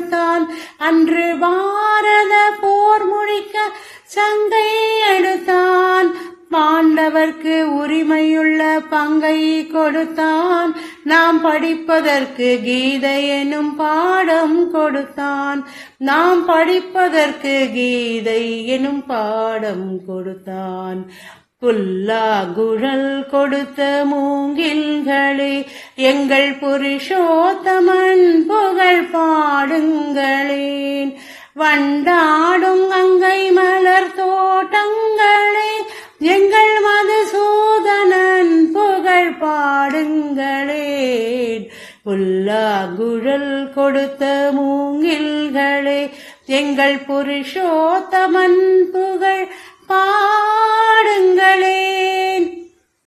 கொடுத்தான். அன்று பாரத போர் முடிக்க சங்கை எடுத்தான். பாண்டவர்க்கு உரிமையுள்ள பங்கை கொடுத்தான். நாம் படிப்பதற்கு கீதை எனும் பாடம் கொடுத்தான். நாம் படிப்பதற்கு கீதை எனும் பாடம் கொடுத்தான். புல்லாங்குழல் கொடுத்த மூங்கில்களே, எங்கள் புருஷோத்தமன் புகழ் பாடுங்களேன். வண்டாடும் அங்கை மலர் தோட்டங்களே, எங்கள் மதுசூதனன் புகழ் பாடுங்களேன். புல்லாங்குழல் கொடுத்த மூங்கில்களே, எங்கள் புருஷோத்தமன்